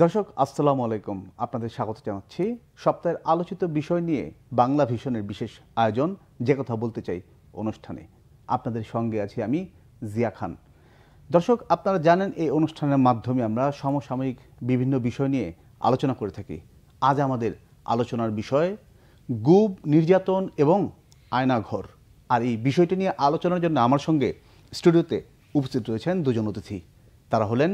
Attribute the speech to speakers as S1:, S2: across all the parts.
S1: দর্শক আসসালামু আলাইকুম, আপনাদের স্বাগত জানাচ্ছি সপ্তাহের আলোচিত বিষয় নিয়ে বাংলা ভিশনের বিশেষ আয়োজন যে কথা বলতে চাই অনুষ্ঠানে। আপনাদের সঙ্গে আছি আমি জিয়া খান। দর্শক, আপনারা জানেন এই অনুষ্ঠানের মাধ্যমে আমরা সমসাময়িক বিভিন্ন বিষয় নিয়ে আলোচনা করে থাকি। আজ আমাদের আলোচনার বিষয় গুম, নির্যাতন এবং আয়নাঘর। আর এই বিষয়টি নিয়ে আলোচনার জন্য আমার সঙ্গে স্টুডিওতে উপস্থিত রয়েছেন দুজন অতিথি। তারা হলেন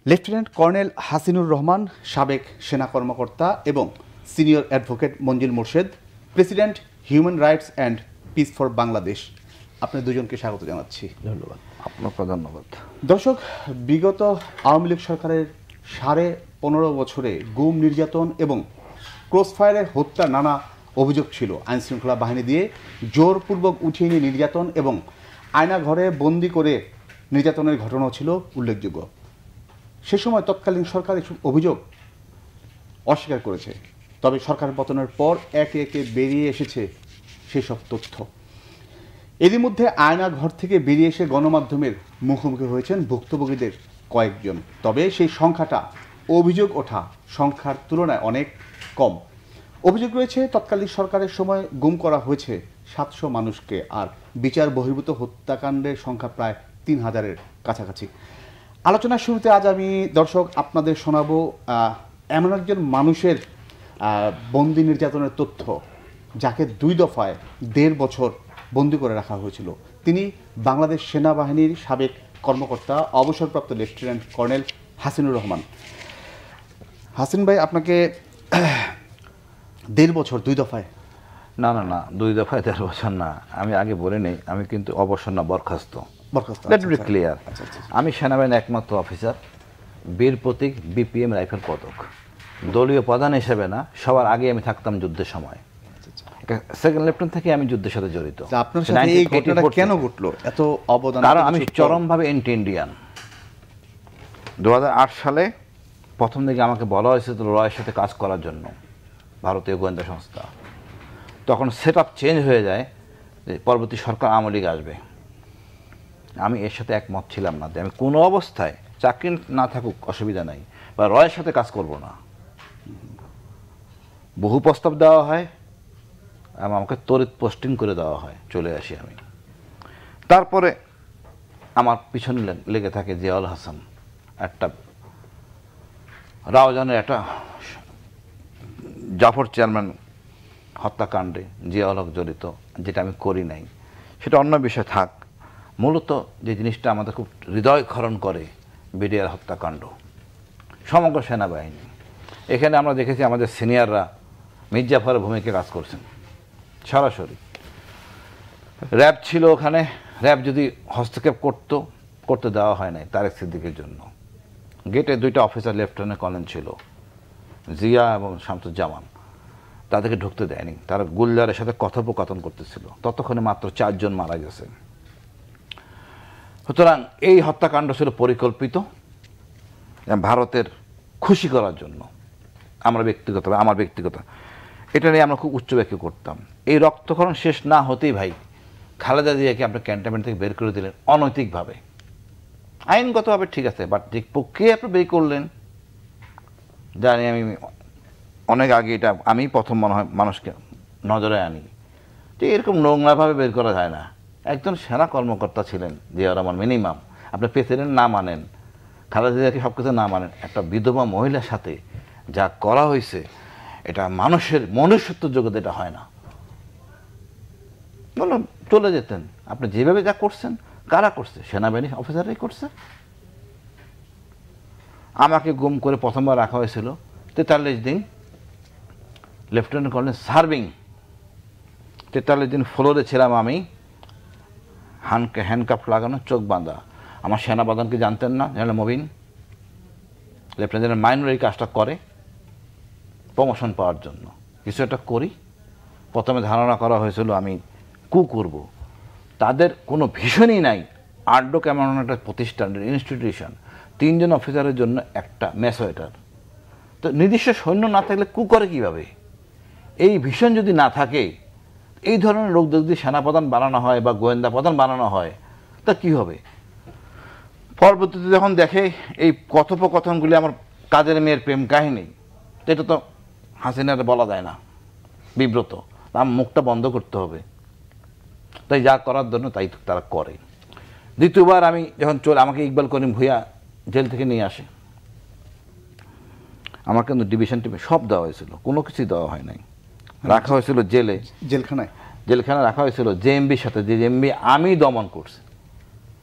S1: লেফটেন্যান্ট কর্নেল হাসিনুর রহমান, সাবেক সেনা কর্মকর্তা এবং senior advocate Manzil Morshed, president human rights and piece for Bangladesh. আপনাদের দুজনকে স্বাগত জানাচ্ছি।
S2: ধন্যবাদ। আপনাকে ধন্যবাদ।
S1: দর্শক, বিগত আওয়ামী লীগ সরকারের 15.5 বছরে গুম, নির্যাতন এবং ক্রসফায়ারে হত্যা নানা অভিযোগ ছিল। আইনশৃঙ্খলা বাহিনী দিয়ে জোরপূর্বক উঠিয়ে নিয়ে নির্যাতন এবং আয়নাঘরে বন্দি করে নির্যাতনের ঘটনাও ছিল উল্লেখযোগ্য। সে সময় তৎকালীন সরকার এসব অভিযোগ অস্বীকার করেছে, তবে সরকার পতনের পর একে একে বেরিয়ে এসেছে সেসব তথ্য। এরই মধ্যে আয়নাঘর থেকে বেরিয়ে এসে গণমাধ্যমের মুখোমুখি হয়েছেন ভুক্তভোগীদের কয়েকজন, তবে সেই সংখ্যাটা অভিযোগ ওঠা সংখ্যার তুলনায় অনেক কম। অভিযোগ রয়েছে তৎকালীন সরকারের সময় গুম করা হয়েছে 700 মানুষকে, আর বিচার বহির্ভূত হত্যাকাণ্ডের সংখ্যা প্রায় 3000-এর কাছাকাছি। আলোচনার শুরুতে আজ আমি দর্শক আপনাদের শোনাবো এমন একজন মানুষের বন্দি নির্যাতনের তথ্য, যাকে 2 দফায় 1.5 বছর বন্দি করে রাখা হয়েছিল। তিনি বাংলাদেশ সেনাবাহিনীর সাবেক কর্মকর্তা, অবসরপ্রাপ্ত লেফটেন্যান্ট কর্নেল হাসিনুর রহমান। হাসিন ভাই, আপনাকে 1.5 বছর 2 দফায়?
S2: না, 2 দফায় 1.5 বছর না। আমি আগে বলে নেই, আমি কিন্তু অবসর না, বরখাস্ত। Let me clear. আমি সেনাবাহিনীর একমাত্র অফিসার, বীর প্রতীক, বিপিএম রাইফেল পদক। দলীয় প্রধান হিসেবে না, সবার আগে আমি থাকতাম যুদ্ধের সময়। সেকেন্ড লেফটেন্যান্ট থেকে আমি যুদ্ধের সাথে জড়িত।
S1: আপনার সাথে এই ঘটনাটা কেন ঘটলো? এত অবদান?
S2: কারণ আমি চরমভাবে এন্টি ইন্ডিয়ান। 2008 সালে প্রথম দিকে আমাকে বলা হয়েছিল রয়ের সাথে কাজ করার জন্য, ভারতীয় গোয়েন্দা সংস্থা। তখন সেট আপ চেঞ্জ হয়ে যায় যে পরবর্তী সরকার আওয়ামী লীগ আসবে। আমি এর সাথে একমত ছিলাম না যে আমি কোনো অবস্থায়, চাকরি না থাকুক অসুবিধা নাই, বা রয়ের সাথে কাজ করব না। বহু প্রস্তাব দেওয়া হয় এবং আমাকে তড়িৎ পোস্টিং করে দেওয়া হয়, চলে আসি আমি। তারপরে আমার পিছনে লেগে থাকে জিয়াউল হাসান, একটা রাওজানের একটা জাফর চেয়ারম্যান হত্যাকাণ্ডে জিয়াউল হক জড়িত, যেটা আমি করি নাই, সেটা অন্য বিষয় থাক। মূলত যে জিনিসটা আমাদের খুব হৃদয় ক্ষরণ করে, বিডিআর হত্যাকাণ্ড, সমগ্র সেনাবাহিনী। এখানে আমরা দেখেছি আমাদের সিনিয়ররা মির্জাফরের ভূমিকা কাজ করছেন সরাসরি। র্যাব ছিল ওখানে, র্যাব যদি হস্তক্ষেপ করতে দেওয়া হয় নাই তারেক সিদ্দিকের জন্য। গেটে 2টা অফিসার লেফটেন্যান্ট কর্নেল ছিল, জিয়া এবং শামসুজ্জামান, তাদেরকে ঢুকতে দেয়নি। তারা গুলজারের সাথে কথোপকথন করতেছিল, ততক্ষণে মাত্র 4 জন মারা গেছে। সুতরাং এই হত্যাকাণ্ড ছিল পরিকল্পিত, ভারতের খুশি করার জন্য। আমার ব্যক্তিগত এটা নিয়ে আমরা খুব উচ্চব্যাখ্যা করতাম। এই রক্তক্ষরণ শেষ না হতেই ভাই খালেদা জিয়াকে আপনি ক্যান্টনমেন্ট থেকে বের করে দিলেন অনৈতিকভাবে। আইনগতভাবে ঠিক আছে, বাট যে প্রক্রিয়া আপনি বের করলেন, জানি আমি অনেক আগে, এটা আমি প্রথম মনে হয় মানুষকে নজরে আনি যে এরকম নোংরাভাবে বের করা যায় না। একজন সেনা কর্মকর্তা ছিলেন জিয়াউর রহমান, মিনিমাম আপনি প্রেসিডেন্ট না মানেন, খালেদা জিয়াকে সব কিছু না মানেন, একটা বিধবা মহিলার সাথে যা করা হয়েছে, এটা মানুষের মনুষ্যত্ব যোগ্যতা, এটা হয় না। বললাম চলে যেতেন। আপনি যেভাবে যা করছেন, কারা করছে? সেনাবাহিনী অফিসাররাই করছে। আমাকে গুম করে প্রথমবার রাখা হয়েছিল 43 দিন, লেফটেন্যান্ট কর্নেল সার্ভিং। 43 দিন ফ্লোরে ছিলাম আমি, হ্যান্ডকাফ লাগানো, চোখ বাঁধা। আমার সেনা প্রধানকে জানতেন না, general Mobin, lieutenant general Mainur এই কাজটা করে প্রমোশন পাওয়ার জন্য। কিছু একটা করি, প্রথমে ধারণা করা হয়েছিল আমি করব। তাদের কোনো ভীষণই নাই। আর্ডক এমন একটা প্রতিষ্ঠান, ইনস্টিটিউশন, 3 জন অফিসারের জন্য একটা মেসওয়েটার। তো নির্দিষ্ট সৈন্য না থাকলে করে কীভাবে? এই ভীষণ যদি না থাকে, এই ধরনের লোক যদি সেনাপ্রধান বানানো হয় বা গোয়েন্দা প্রধান বানানো হয়, তা কী হবে? পরবর্তীতে যখন দেখে এই কথোপকথনগুলি আমার কাজের মেয়ের প্রেম কাহিনী, এটা তো হাসিনার বলা যায় না, বিব্রত, মুখটা বন্ধ করতে হবে। তাই যা করার জন্য তাই তারা করে। দ্বিতীয়বার আমি যখন আমাকে ইকবাল করিম ভূঁইয়া জেল থেকে নিয়ে আসে, আমার কিন্তু ডিভিশন টিমে সব দেওয়া হয়েছিল, কোনো কিছুই দেওয়া হয় নাই। রাখা হয়েছিল জেলখানায় রাখা হয়েছিল জেএমবির সাথে, যে জেএমবি আমি দমন করছি।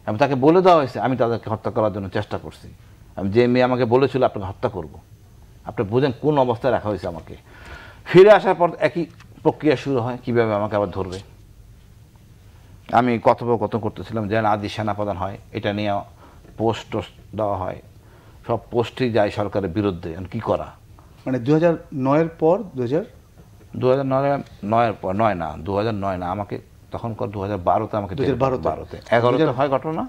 S2: আমি তাকে বলে দেওয়া হয়েছে আমি তাদেরকে হত্যা করার জন্য চেষ্টা করছি। আমি জেএমবি আমাকে বলেছিল আপনাকে হত্যা করব। আপনি বুঝেন কোন অবস্থায় রাখা হয়েছে আমাকে। ফিরে আসার পর একই প্রক্রিয়া শুরু হয়, কীভাবে আমাকে আবার ধরবে। আমি কথোপকথন করতেছিলাম যেন আদি সেনাপ্রধান হয়, এটা নিয়ে পোস্ট দেওয়া হয়, সব পোস্টই যায় সরকারের বিরুদ্ধে। কি করা,
S1: মানে 2009-এর পর
S2: 2009-এর পর 2009 না, আমাকে তখন 2012-তে আমাকে 11-তে হয় ঘটনা।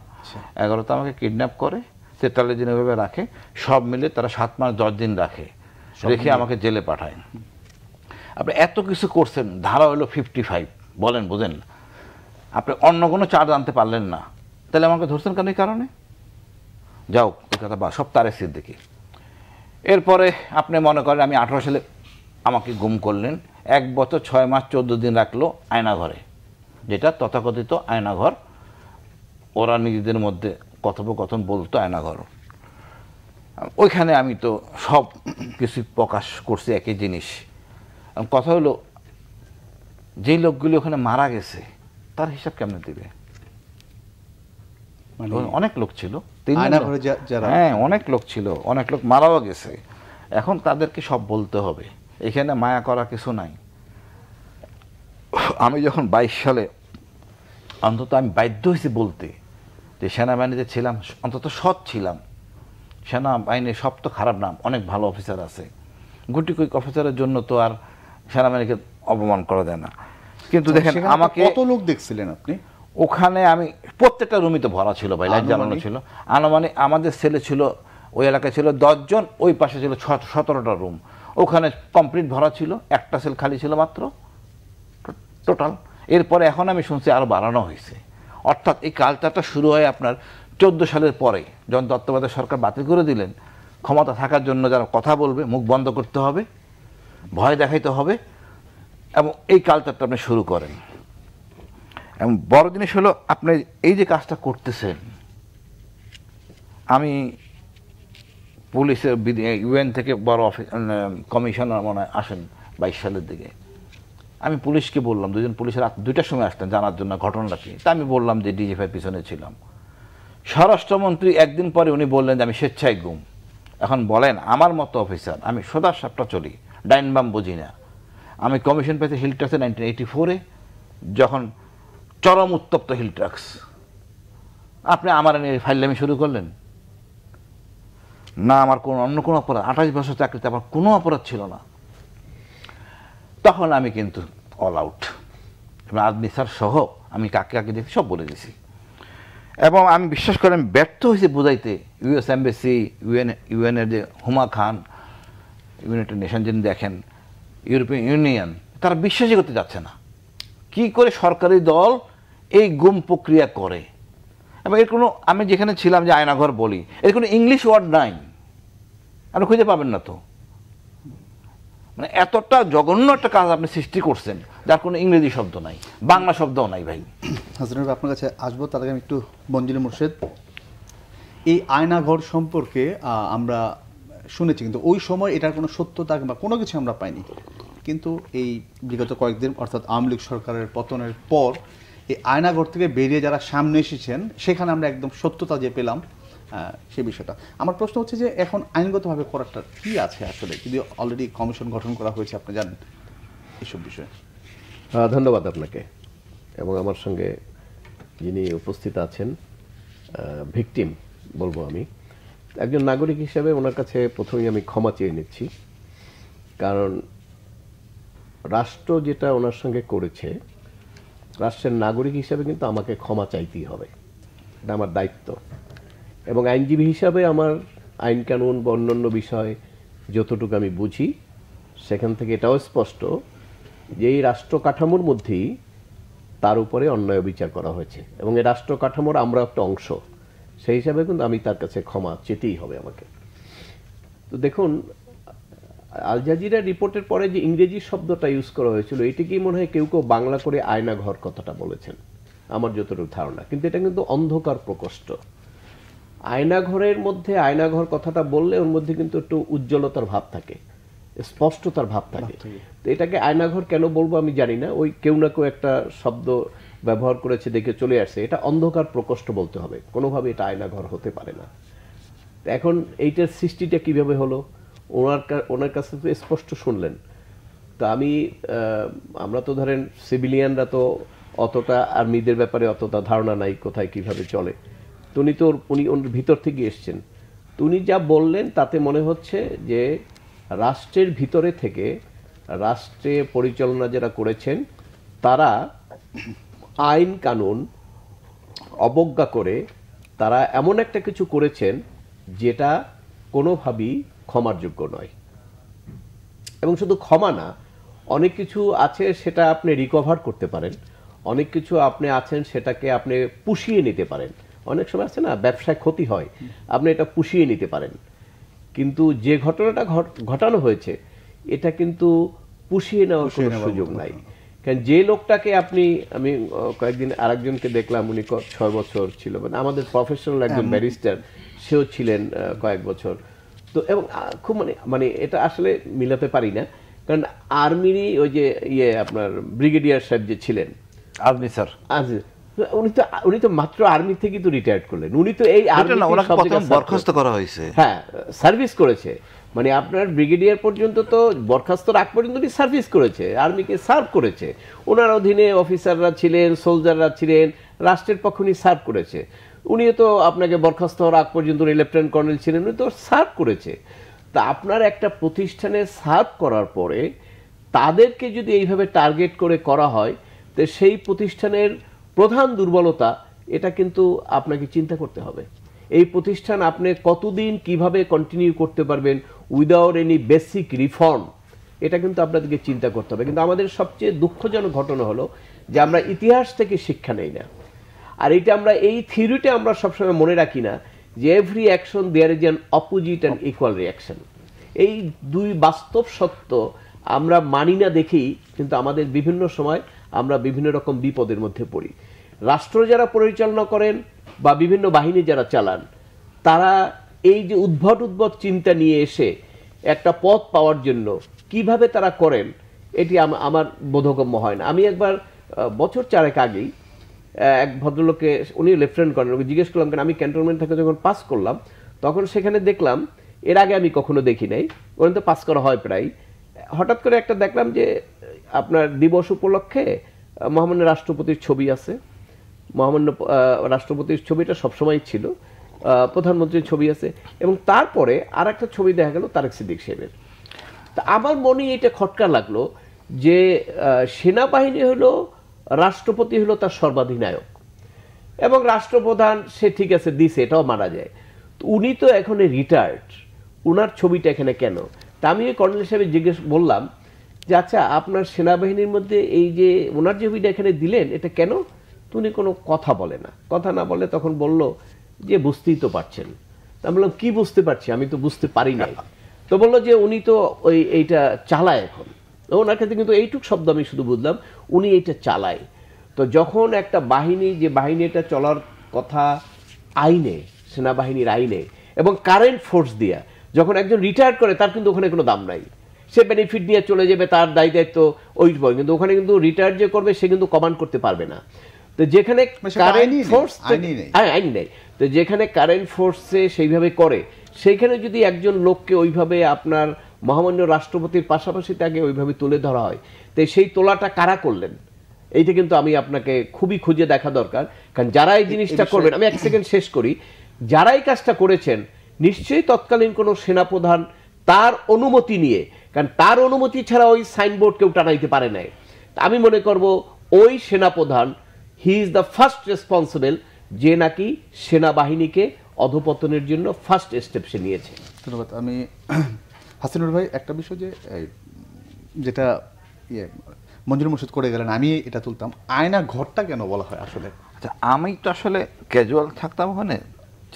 S2: 11-তে আমাকে কিডন্যাপ করে, 43 দিন এভাবে রাখে, সব মিলে তারা 7 মাস 10 দিন রেখে আমাকে জেলে পাঠায়। আপনি এত কিছু করছেন, ধারা হলো 55, বলেন বুঝেন, আপনি অন্য কোনো চার্জ আনতে পারলেন না, তাহলে আমাকে ধরছেন কেন? এই কারণে যাও ওই কথা বা সব তারেক সিদ্দিকী। এরপরে আপনি মনে করেন আমি 18 সালে আমাকে গুম করলেন, 1 বছর 6 মাস 14 দিন রাখলো আয়নাঘরে, যেটা তথাকথিত আয়নাঘর। ওরা নিজেদের মধ্যে কথোপকথন বলতো আয়নাঘর। ওইখানে আমি তো সব কিছু প্রকাশ করছি, একই জিনিস। কথা হলো যেই লোকগুলি ওখানে মারা গেছে তার হিসাব কেমনে দিবে? অনেক লোক ছিল, হ্যাঁ অনেক লোক ছিল, অনেক লোক মারাও গেছে। এখন তাদেরকে সব বলতে হবে, এখানে মায়া করা কিছু নাই। আমি যখন 22 সালে অন্তত আমি বাধ্য হয়েছি বলতে যে সেনাবাহিনীতে ছিলাম, অন্তত সৎ ছিলাম। সেনাবাহিনীর সব তো খারাপ নাম, অনেক ভালো অফিসার আছে, গুটি কয়েক অফিসারের জন্য তো আর সেনাবাহিনীকে অপমান করা যায় না। কিন্তু দেখেন আমাকে
S1: কত লোক দেখছিলেন আপনি
S2: ওখানে? আমি প্রত্যেকটা রুমই তো ভরা ছিল ভাই, লাইট জ্বালানো ছিল। আনুমানিক আমাদের সেলে ছিল, ওই এলাকায় ছিল 10 জন, ওই পাশে ছিল 17টা রুম, ওখানে কমপ্লিট ভরা ছিল, একটা সেল খালি ছিল মাত্র টোটাল। এরপরে এখন আমি শুনছি আরও বাড়ানো হয়েছে। অর্থাৎ এই কালচারটা শুরু হয় আপনার 14 সালের পরে, যখন তত্ত্বাবধায়ক সরকার বাতিল করে দিলেন। ক্ষমতা থাকার জন্য যারা কথা বলবে মুখ বন্ধ করতে হবে, ভয় দেখাইতে হবে, এবং এই কালচারটা আপনি শুরু করেন। এবং বড় জিনিস হলো আপনি এই যে কাজটা করতেছেন, আমি পুলিশের ইউএন থেকে বড় কমিশনার মনে হয় আসেন 22 সালের দিকে। আমি পুলিশকে বললাম, 2জন পুলিশের 2টার সময় আসতেন জানার জন্য ঘটনাটা কি। তা আমি বললাম যে ডিজিএফআই পিছনে ছিলাম। স্বরাষ্ট্রমন্ত্রী একদিন পরে উনি বললেন যে আমি স্বেচ্ছায় গুম। এখন বলেন আমার মতো অফিসার, আমি সোজা সাপটা চলি, ডাইন বাম বুঝি না। আমি কমিশন পেয়েছি হিলট্রাক্সে 1984-এ, যখন চরম উত্তপ্ত হিলট্রাক্স। আপনি আমার নিয়ে ফাইলামি শুরু করলেন না, আমার কোনো অন্য কোনো অপরাধ, 28 বছর চাকরিতে আমার কোনো অপরাধ ছিল না। তখন আমি কিন্তু অল আউট, এবং আদনিসার সহ আমি কাকে কাকে দেখি সব বলে দিয়েছি। এবং আমি বিশ্বাস করি আমি ব্যর্থ হয়েছি বোঝাইতে। ইউএস এম্বাসি, ইউএনের যে হুমা খান, ইউনাইটেড নেশন যিনি দেখেন, ইউরোপিয়ান ইউনিয়ন, তারা বিশ্বাসই করতে যাচ্ছে না কি করে সরকারি দল এই গুম প্রক্রিয়া করে। এবং এর কোনো, আমি যেখানে ছিলাম যে আয়নাঘর বলি, এর কোনো ইংলিশ ওয়ার্ড নাই, আপনি খুঁজে পাবেন না। তো মানে এতটা জঘন্য একটা কাজ আপনি সৃষ্টি করছেন যার কোনো ইংরেজি শব্দ নাই, বাংলা শব্দও নাই। ভাই
S1: হাসান, আপনার কাছে আসবো, তার আগে আমি একটু মঞ্জুরি মোর্শেদ, এই আয়নাঘর সম্পর্কে আমরা শুনেছি, কিন্তু ওই সময় এটার কোনো সত্যতা বা কোনো কিছু আমরা পাইনি। কিন্তু এই বিগত কয়েকদিন, অর্থাৎ আওয়ামী লীগ সরকারের পতনের পর, এই আয়নাঘর থেকে বেরিয়ে যারা সামনে এসেছেন, সেখানে আমরা একদম সত্যতা যে পেলাম সেই বিষয়টা। আমার প্রশ্ন হচ্ছে যে এখন আইনগতভাবে করাটা কি আছে আসলে, যদি অলরেডি কমিশন গঠন করা হয়েছে, আপনি জানেন এইসব বিষয়ে?
S3: ধন্যবাদ আপনাকে। এবং আমার সঙ্গে যিনি উপস্থিত আছেন, ভিকটিম বলবো আমি, একজন নাগরিক হিসেবে ওনার কাছে প্রথমেই আমি ক্ষমা চেয়ে নিচ্ছি। কারণ রাষ্ট্র যেটা ওনার সঙ্গে করেছে, রাষ্ট্রের নাগরিক হিসেবে কিন্তু আমাকে ক্ষমা চাইতেই হবে, এটা আমার দায়িত্ব। এবং আইনজীবী হিসাবে আমার আইন কানুন বা অন্যান্য বিষয় যতটুকু আমি বুঝি, সেখান থেকে এটাও স্পষ্ট যে এই রাষ্ট্র কাঠামোর মধ্যেই তার উপরে অন্যায় বিচার করা হয়েছে, এবং এই রাষ্ট্র কাঠামোর আমরা একটা অংশ, সেই হিসাবে কিন্তু আমি তার কাছে ক্ষমা চেতেই হবে আমাকে। তো দেখুন, আল জাজিরা রিপোর্টের পরে যে ইংরেজি শব্দটা ইউজ করা হয়েছিল, এটি কি মনে হয় কেউ কেউ বাংলা করে আয়নাঘর কথাটা বলেছেন, আমার যতটুকু ধারণা। কিন্তু এটা কিন্তু অন্ধকার প্রকোষ্ঠ। আয়নাঘরের মধ্যে আয়নাঘর কথাটা বললে ওর মধ্যে কিন্তু একটু উজ্জ্বলতার ভাব থাকে, স্পষ্টতার ভাব থাকে। তো এটাকে আয়নাঘর কেন বলবো আমি জানি না, ওই কেউ না কেউ একটা শব্দ ব্যবহার করেছে দেখে চলে আসছে। এটা অন্ধকার প্রকোষ্ঠ বলতে হবে, কোনোভাবে এটা আয়নাঘর হতে পারে না। এখন এইটার সৃষ্টিটা কিভাবে হলো, ওনার কাছে তো স্পষ্ট শুনলেন। তো আমরা তো ধরেন সিভিলিয়ানরা তো অতটা আর্মিদের ব্যাপারে অতটা ধারণা নাই কোথায় কিভাবে চলে। তো উনি ওর ভিতর থেকে এসছেন। তো উনি যা বললেন তাতে মনে হচ্ছে যে রাষ্ট্রের ভিতরে থেকে রাষ্ট্রে পরিচালনা যারা করেছেন তারা আইন কানুন অবজ্ঞা করে তারা এমন একটা কিছু করেছেন যেটা কোনোভাবেই ক্ষমার যোগ্য নয়। এবং শুধু ক্ষমা না, অনেক কিছু আছে সেটা আপনি রিকভার করতে পারেন, অনেক কিছু আপনি আছেন সেটাকে আপনি পুষিয়ে নিতে পারেন। অনেক সময় আছে না, ব্যবসায় ক্ষতি হয়, আপনি এটা পুষিয়ে নিতে পারেন। কিন্তু যে ঘটনাটা ঘটানো হয়েছে এটা কিন্তু পুষিয়ে নেওয়ার কোনো সুযোগ নাই। কারণ যে লোকটাকে আমি কয়েকদিন আরেকজনকে দেখলাম, উনি 6 বছর ছিল, মানে আমাদের প্রফেশনাল একজন ব্যারিস্টার, সেও ছিলেন কয়েক বছর। তো এবং খুব মানে এটা আসলে মিলাতে পারি না, কারণ আর্মিরই ওই যে আপনার ব্রিগেডিয়ার সাহেব যে ছিলেন,
S2: আর্মি স্যার,
S3: উনি তো মাত্র আর্মি থেকে তো রিটায়ার্ড করলেন। উনি তো এই
S2: বরখাস্ত করা হয়েছে,
S3: হ্যাঁ, সার্ভিস করেছে। মানে আপনার ব্রিগেডিয়ার পর্যন্ত তো বরখাস্তর আগ পর্যন্ত সার্ভিস করেছে, আর্মিকে সার্ভ করেছে। ওনার অধীনে অফিসাররা ছিলেন, সোলজাররা ছিলেন, রাষ্ট্রের পক্ষে উনি সার্ভ করেছে। উনিও তো আপনাকে বরখাস্ত হওয়ার আগ পর্যন্ত উনি লেফটেন্যান্ট কর্নেল ছিলেন, উনি তো সার্ভ করেছে। তা আপনার একটা প্রতিষ্ঠানে সার্ভ করার পরে তাদেরকে যদি এইভাবে টার্গেট করে করা হয়, তো সেই প্রতিষ্ঠানের প্রধান দুর্বলতা এটা কিন্তু আপনাকে চিন্তা করতে হবে। এই প্রতিষ্ঠান আপনি কতদিন কিভাবে কন্টিনিউ করতে পারবেন উইদাউট এনি বেসিক রিফর্ম, এটা কিন্তু আপনাদেরকে চিন্তা করতে হবে। কিন্তু আমাদের সবচেয়ে দুঃখজনক ঘটনা হলো যে আমরা ইতিহাস থেকে শিক্ষা নেই না। আর এটা আমরা এই থিওরিটা আমরা সবসময় মনে রাখি না যে every action there is an opposite and equal reaction. এই দুই বাস্তব সত্য আমরা মানি না দেখেই কিন্তু আমাদের বিভিন্ন সময় আমরা বিভিন্ন রকম বিপদের মধ্যে পড়ি। রাষ্ট্র যারা পরিচালনা করেন বা বিভিন্ন বাহিনী যারা চালান, তারা এই যে উদ্ভট চিন্তা নিয়ে এসে একটা পথ পাওয়ার জন্য কিভাবে তারা করেন, এটি আমার বোধগম্য হয় না। আমি একবার বছর 4 আগেই এক ভদ্রলোককে, উনি লেফটেন্যান্ট কর্নেল, ওকে জিজ্ঞেস করলাম, কারণ আমি ক্যান্টনমেন্ট থেকে যখন পাস করলাম তখন সেখানে দেখলাম, এর আগে আমি কখনো দেখি নাই, ওখানে তো পাস করা হয় প্রায়। হঠাৎ করে একটা দেখলাম যে আপনার দিবস উপলক্ষে মহামান্য রাষ্ট্রপতির ছবি আছে। মহামান্য রাষ্ট্রপতির ছবিটা সবসময় ছিল, প্রধানমন্ত্রীর ছবি আছে, এবং তারপরে আর একটা ছবি দেখা গেল তারেক সিদ্দিক সাহেবের। তা আমার মনে এটা খটকা লাগলো যে সেনাবাহিনী হলো, রাষ্ট্রপতি হলো তার সর্বাধিনায়ক, এবং রাষ্ট্রপ্রধান সে ঠিক আছে দিছে, এটাও মারা যায়। তো উনি তো এখন রিটায়ার্ড, উনার ছবিটা এখানে কেন? তা আমি কর্নেল সাহেব জিজ্ঞেস বললাম যে আচ্ছা, আপনার সেনাবাহিনীর মধ্যে এই যে ওনার ছবিটা এখানে দিলেন, এটা কেন? তো উনি কোনো কথা বলে না। কথা না বলে তখন বলল যে বুঝতেই তো পারছেন। আমি বললাম কি বুঝতে পারছি, আমি তো বুঝতে পারি নাই। তো বললো যে উনি তো এইটা চালায় এখন। ওনার ক্ষেত্রে কিন্তু এইটুক শব্দ আমি শুধু বুঝলাম, উনি এইটা চালায়। তো যখন একটা বাহিনী, যে বাহিনী এটা চলার কথা আইনে, সেনাবাহিনীর আইনে এবং কারেন্ট ফোর্স দিয়া, যখন একজন রিটায়ার করে তার কিন্তু ওখানে কোনো দাম নাই, সে বেনিফিট নিয়ে চলে যাবে, তার দায়িত্ব ওই, কিন্তু ওখানে কিন্তু রিটায়ার যে করবে সে কিন্তু কমান্ড করতে পারবে না। তো যেখানে কারেন্ট ফোর্স আইনি নেই, তো যেখানে কারেন্ট ফোর্সে সেইভাবে করে, সেইখানে যদি একজন লোককে ওইভাবে আপনার মহামান্য রাষ্ট্রপতির পাশাপাশি তাকে ওইভাবে তুলে ধরা হয়, তো সেই তোলাটা কারা করলেন, এইটা কিন্তু আমি আপনাকে খুবই খুঁজে দেখা দরকার। কারণ যারা এই জিনিসটা করবেন, আমি 1 সেকেন্ড শেষ করি, যারা এই কাজটা করেছেন নিশ্চয়ই তৎকালীন কোনো সেনাপ্রধান তার অনুমতি নিয়ে, কারণ তার অনুমতি ছাড়া ওই সাইনবোর্ড কেউ টানাইতে পারে নাই। আমি মনে করব ওই সেনাপ্রধান, he is the first responsible, যে নাকি সেনাবাহিনীকে অধপতনের জন্য ফার্স্ট স্টেপ সে নিয়েছে।
S1: ধন্যবাদ। আমি হাসিনুর ভাই, একটা বিষয় যেটা মঞ্জুর মুর্শিদ করে গেলেন, আমি এটা তুলতাম, আয়না ঘরটা কেন বলা হয় আসলে?
S2: আচ্ছা, আমি তো আসলে ক্যাজুয়াল থাকতাম ওখানে,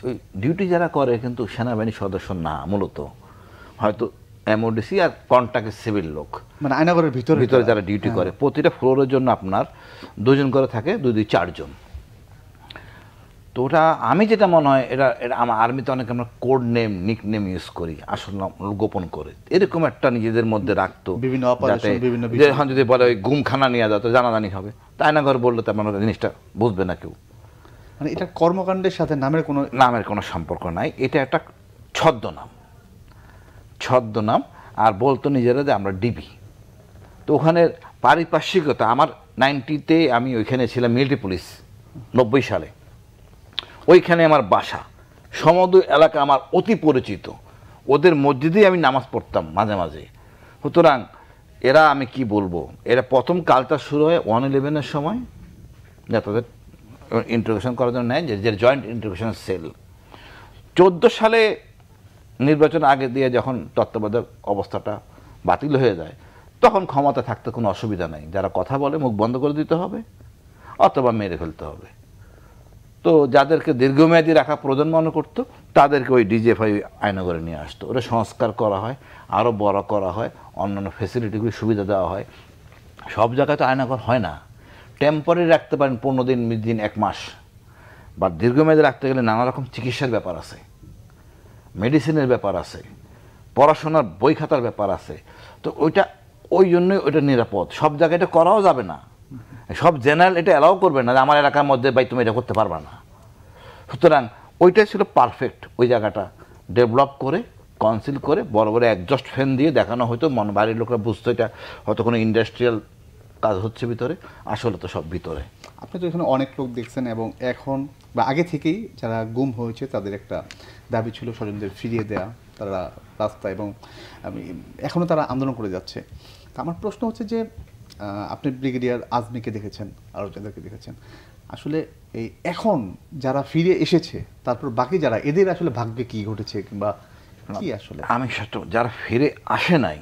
S2: ওই ডিউটি যারা করে কিন্তু সেনাবাহিনীর সদস্য না, মূলত হয়তো এমওডিসি আর কন্ট্রাক্টের সিভিল লোক,
S1: মানে আয়নাঘরের ভিতরে
S2: ভিতরে যারা ডিউটি করে। প্রতিটা ফ্লোরের জন্য আপনার 2 জন করে থাকে, 2 4 জন। তো ওটা আমি যেটা মনে হয় এটা এটা আমার আর্মিতে অনেক আমরা code name nick name use করি, আসল নাম গোপন করে, এরকম একটা নিজেদের মধ্যে রাখতো
S1: বিভিন্ন অপারেশন,
S2: যাতে
S1: বিভিন্ন
S2: যে এখন যদি বলে ওই গুমখানা নিয়ে যাও তো জানাজানি হবে, তাই না ঘর বললে তেমন জিনিসটা বুঝবে না কেউ।
S1: মানে এটা কর্মকাণ্ডের সাথে
S2: নামের কোনো সম্পর্ক নাই, এটা একটা ছদ্মনাম। আর বলতো নিজেরা যে আমরা ডিবি। তো ওখানে পারিপার্শ্বিকতা, আমার 90-তে আমি ওইখানে ছিলাম মিলিটারি পুলিশ, 90 সালে ওইখানে আমার বাসা, সমুদ্র এলাকা আমার অতি পরিচিত, ওদের মসজিদেই আমি নামাজ পড়তাম মাঝে মাঝে। সুতরাং এরা, আমি কি বলবো, এরা প্রথম কালচার শুরু হয় 1/11-এর সময়, যা তাদের ইন্ট্রোগেশন করার জন্য নেয়, যে জয়েন্ট ইন্ট্রোগেশন সেল। 14 সালে নির্বাচন আগে দিয়ে যখন তত্ত্বাবধায়ক অবস্থাটা বাতিল হয়ে যায়, তখন ক্ষমতা থাকতে কোনো অসুবিধা নাই, যারা কথা বলে মুখ বন্ধ করে দিতে হবে অথবা মেরে ফেলতে হবে। তো যাদেরকে দীর্ঘমেয়াদী রাখা প্রয়োজন মনে করতো তাদেরকে ওই ডিজিএফআই আয়নাঘরে নিয়ে আসতো, ওটা সংস্কার করা হয়, আরও বড় করা হয়, অন্যান্য ফ্যাসিলিটিগুলি সুবিধা দেওয়া হয়। সব জায়গায় তো আয়নাঘর হয় না, টেম্পোরারি রাখতে পারেন 15 দিন, 20 দিন, 1 মাস। বা দীর্ঘমেয়াদী রাখতে গেলে নানা রকম চিকিৎসার ব্যাপার আছে, মেডিসিনের ব্যাপার আছে, পড়াশোনার বই খাতার ব্যাপার আছে। তো ওই জন্যই ওইটা নিরাপদ। সব জায়গায় এটা করাও যাবে না, সব জেনারেল এটা অ্যালাউ করবে না যে আমার এলাকার মধ্যে ভাই তুমি এটা করতে পারবা না। সুতরাং ওইটাই ছিল পারফেক্ট, ওই জায়গাটা ডেভেলপ করে কনসিল করে বড় বড় একজস্ট ফ্যান দিয়ে দেখানো হয়তো, বাড়ির লোকরা বুঝতো এটা হয়তো কোনো ইন্ডাস্ট্রিয়াল কাজ হচ্ছে ভিতরে, আসলে তো সব ভিতরে।
S1: আপনি তো এখানে অনেক লোক দেখছেন, এবং এখন বা আগে থেকেই যারা গুম হয়েছে তাদের একটা দাবি ছিল স্বজনদের ফিরিয়ে দেয়া, তারা রাস্তা, এবং এখনও তারা আন্দোলন করে যাচ্ছে। তা আমার প্রশ্ন হচ্ছে যে আপনি ব্রিগেডিয়ার আজমিকে দেখেছেন, আরও যাদেরকে দেখেছেন, আসলে এই এখন যারা ফিরে এসেছে তারপর বাকি যারা, এদের আসলে ভাগ্যে কি ঘটেছে কিংবা কি আসলে?
S2: আমি যারা ফিরে আসে নাই,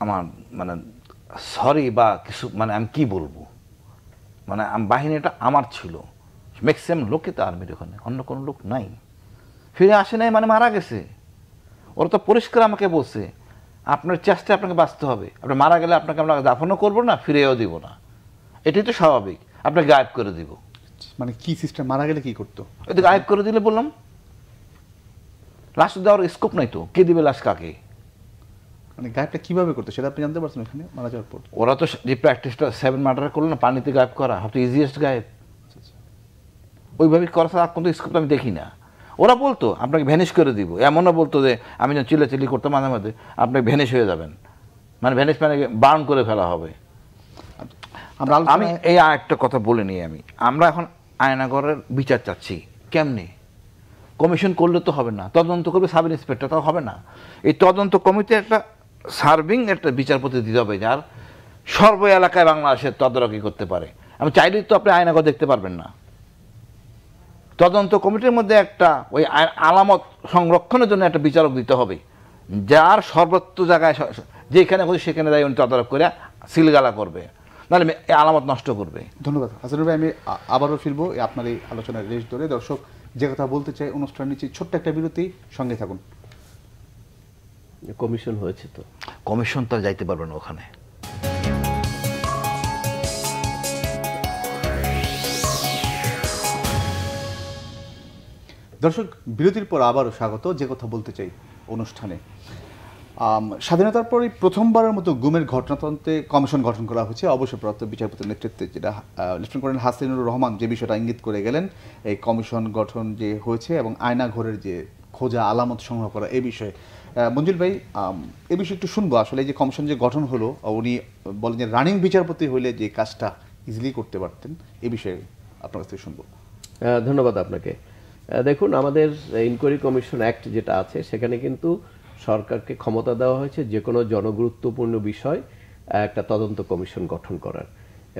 S2: আমার মানে সরি বা কিছু, মানে আমি কি বলবো, মানে বাহিনীটা আমার ছিল, ম্যাক্সিমাম লোকই তো আর্মির ওখানে, অন্য কোনো লোক নাই। ফিরে আসে নাই মানে মারা গেছে। ওরা তো পরিষ্কার আমাকে বলছে আপনার চেষ্টায় আপনাকে বাঁচতে হবে, আপনি মারা গেলে আপনাকে আমরা দাফনও করবো না, ফিরেও দিব না, এটাই তো স্বাভাবিক, আপনাকে গায়েব করে দিব।
S1: মানে কি সিস্টেম, মারা গেলে কি করতো?
S2: ওই তো গায়েব করে দিলে, বললাম লাশ দেওয়ার স্কোপ নাই তো, কে দিবে লাশ কাকে?
S1: মানে গায়েবটা কিভাবে করতো সেটা আপনি জানতে পারছেন এখানে মারা যাওয়ার পর?
S2: ওরা তো যে প্র্যাকটিসটা 7 মার্ডার করলো না, পানিতে গায়েব করা, সবচেয়ে ইজিয়েস্ট গায়েব। ওইভাবে করা ছাড়া আর কোনো স্কোপ আমি দেখি না। ওরা বলতো আপনাকে ভ্যানিশ করে দিব, এমনও বলতো যে আমি যখন চিল্লাচিল্লি করতাম মাঝে মাঝে, আপনি ভ্যানিশ হয়ে যাবেন, মানে ভ্যানিশ মানে বার্ন করে ফেলা হবে। আমি এই আরেকটা কথা বলে নিই, আমরা এখন আয়নাঘরের বিচার চাচ্ছি। কেমনি? কমিশন করলে তো হবে না, তদন্ত করবে সাব ইন্সপেক্টর, তাও হবে না। এই তদন্ত কমিটি একটা সার্ভিং একটা বিচারপতি দিতে হবে, যার সর্ব এলাকায় বাংলাদেশের তদারকি করতে পারে। আমি চাইলেই তো আপনি আয়নাঘর দেখতে পারবেন না। তদন্ত কমিটির মধ্যে একটা ওই আলামত সংরক্ষণের জন্য একটা বিচারক দিতে হবে, যার সর্বত্র জায়গায় যেখানে খুশি সেখানে যাই উনি তদারক করে সিলগালা করবে, নাহলে এই আলামত নষ্ট করবে।
S1: ধন্যবাদ হাসানুর ভাই। আমি আবারও ফিরবো আপনার এই আলোচনার রেশ ধরে। দর্শক যে কথা বলতে চাই, অনুষ্ঠান নিচ্ছি ছোট্ট একটা বিরতি, সঙ্গে থাকুন।
S3: কমিশন হয়েছে তো,
S2: কমিশন তো যাইতে পারবে না ওখানে।
S1: দর্শক বিরতির পর আবারও স্বাগত যে কথা বলতে চাই অনুষ্ঠানে। স্বাধীনতার পরই প্রথমবারের মতো গুমের ঘটনাতন্ত্রে কমিশন গঠন করা হয়েছে অবসরপ্রাপ্ত বিচারপতির নেতৃত্বে, যেটা লেফটেন্যান্ট কর্নেল হাসিনুর রহমান যে বিষয়টা ইঙ্গিত করে গেলেন, এই কমিশন গঠন যে হয়েছে এবং আয়নাঘরের যে খোঁজা আলামত সংগ্রহ করা, এই বিষয়ে মঞ্জুল ভাই এই বিষয়ে একটু শুনবো। আসলে এই যে কমিশন যে গঠন হলো, উনি বলেন যে রানিং বিচারপতি হইলে যে কাজটা ইজিলি করতে পারতেন, এই বিষয়ে আপনার কাছ থেকে শুনবো।
S3: ধন্যবাদ আপনাকে। দেখুন, আমাদের ইনকোয়ারি কমিশন অ্যাক্ট যেটা আছে সেখানে কিন্তু সরকারকে ক্ষমতা দেওয়া হয়েছে যে কোনো জনগুরুত্বপূর্ণ বিষয় একটা তদন্ত কমিশন গঠন করার,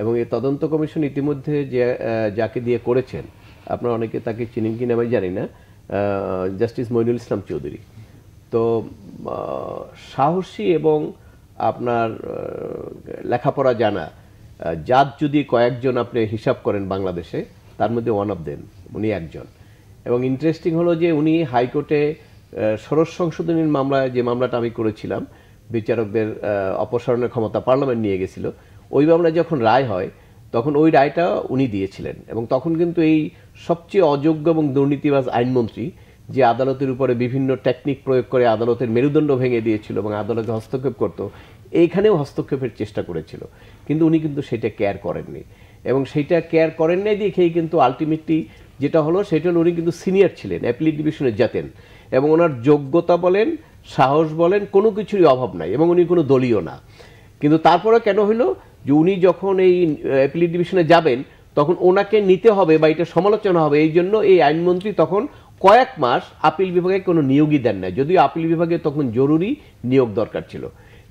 S3: এবং এই তদন্ত কমিশন ইতিমধ্যে যে যাকে দিয়ে করেছেন, আপনারা অনেকে তাকে চিনেন কিনা আমি জানি না, জাস্টিস মইনুল ইসলাম চৌধুরী। তো সাহসী এবং আপনার লেখাপড়া জানা জাত যদি কয়েকজন আপনি হিসাব করেন বাংলাদেশে, তার মধ্যে ওয়ান অফ দেম, উনি একজন। এবং ইন্টারেস্টিং হলো যে উনি হাইকোর্টে ষোড়শ সংশোধনীর মামলায় যে মামলাটা আমি করেছিলাম, বিচারকদের অপসারণের ক্ষমতা পার্লামেন্ট নিয়ে গেছিল, ওই মামলায় যখন রায় হয় তখন ওই রায়টা উনি দিয়েছিলেন। এবং তখন কিন্তু এই সবচেয়ে অযোগ্য এবং দুর্নীতিবাজ আইনমন্ত্রী, যে আদালতের উপরে বিভিন্ন টেকনিক প্রয়োগ করে আদালতের মেরুদণ্ড ভেঙে দিয়েছিল এবং আদালতে হস্তক্ষেপ করতো, এইখানেও হস্তক্ষেপের চেষ্টা করেছিল, কিন্তু উনি কিন্তু সেটা কেয়ার করেননি। এবং সেইটা কেয়ার করেন নাই দেখেই কিন্তু আলটিমেটলি যেটা হলো সেটা হলো উনি কিন্তু সিনিয়র ছিলেন, অ্যাপিলেট ডিভিশনে যেতেন, এবং ওনার যোগ্যতা বলেন, সাহস বলেন, কোনো কিছুরই অভাব নাই, এবং উনি কোনো দলীয় না। কিন্তু তারপরে কেন হইলো যে উনি যখন এই অ্যাপিলেট ডিভিশনে যাবেন তখন ওনাকে নিতে হবে বা এটা সমালোচনা হবে, এই জন্য এই আইনমন্ত্রী তখন কয়েক মাস আপিল বিভাগে কোনো নিয়োগই দেন নাই, যদিও আপিল বিভাগে তখন জরুরি নিয়োগ দরকার ছিল।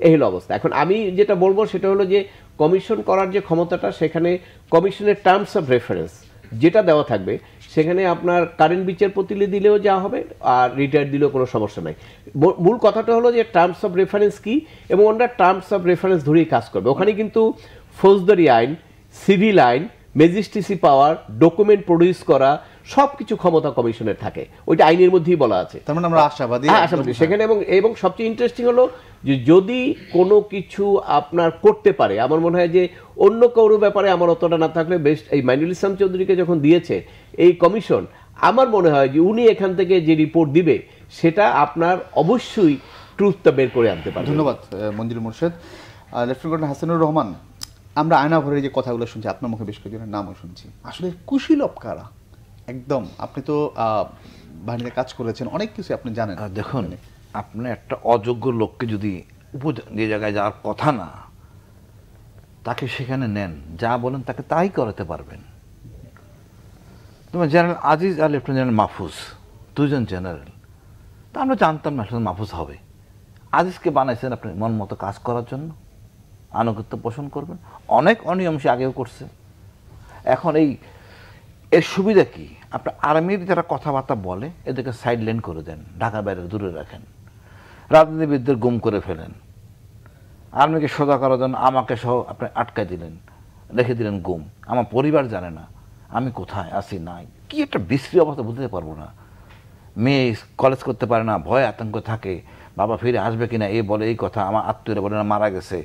S3: এই হলো অবস্থা। এখন আমি যেটা বলবো সেটা হলো যে কমিশন করার যে ক্ষমতাটা, সেখানে কমিশনের টার্মস অফ রেফারেন্স যেটা দেওয়া থাকবে সেখানে আপনার কারেন্ট বিচারপতি দিলেও যা হবে আর রিটায়ার দিলেও কোনো সমস্যা নাই। মূল কথাটা হলো যে টার্মস অফ রেফারেন্স কি, এবং ওনারা টার্মস অফ রেফারেন্স ধরেই কাজ করবে। ওখানে কিন্তু ফৌজদারি আইন, সিভিল আইন, ম্যাজিস্ট্রেসি পাওয়ার, ডকুমেন্ট প্রডিউস করা, সবকিছু ক্ষমতা কমিশনের থাকে, ওইটা আইনের মধ্যেই বলা আছে।
S1: তার মানে আমরা আশাবাদী।
S3: হ্যাঁ, আশাবাদী সেখানে। এবং সবচেয়ে ইন্টারেস্টিং হলো যে যদি কোনো কিছু আপনার করতে পারে, আমার মনে হয় যে অন্য কারো ব্যাপারে আমার অতটা না থাকলে বেস্ট এই মাইনুল ইসলাম চৌধুরীকে যখন দিয়েছে এই কমিশন, আমার মনে হয় যে উনি এখান থেকে যে রিপোর্ট দিবে সেটা আপনার অবশ্যই ট্রুথটা বের করে আনতে পারবে।
S1: ধন্যবাদ মঞ্জুর মোর্শেদ। লেফটেন্যান্ট কর্নেল হাসানুর রহমান, আমরা আয়নাঘরের যে কথাগুলো শুনছি, আপনার মুখে বেশ কয়েকজনের নামও শুনছি, আসলে কুশীলব কারা? একদম, আপনি তো বাহিনীতে কাজ করেছেন, অনেক কিছু আপনি জানেন।
S2: দেখুন, আপনি একটা অযোগ্য লোককে যদি যে জায়গায় যাওয়ার কথা না, তাকে সেখানে নেন, যা বলেন তাকে তাই করাতে পারবেন। তোমার জেনারেল আজিজ আর লেফটেন্যান্ট জেনারেল মাহফুজ, দুজন জেনারেল, তা আমরা জানতাম না আসলে মাহফুজ হবে। আজিজকে বানাইছেন আপনি মন মতো কাজ করার জন্য, আনুগত্য পোষণ করবেন। অনেক অনিয়ম সে আগেও করছে। এখন এর সুবিধা কি? আপনার আর্মির যারা কথাবার্তা বলে এদেরকে সাইড লাইন করে দেন, ঢাকা বাইরে দূরে রাখেন, রাজনীতিবিদদের গুম করে ফেলেন, আর্মিকে সোজা করার জন্য আমাকে সহ আপনি আটকায় দিলেন, রেখে দিলেন গুম। আমার পরিবার জানে না আমি কোথায় আছি নাই, কি একটা বিশ্রী অবস্থা বুঝতে পারবো না। মেয়ে কলেজ করতে পারে না, ভয় আতঙ্ক থাকে, বাবা ফিরে আসবে কিনা এই বলে, এই কথা আমার আত্মীয়রা বলে না মারা গেছে,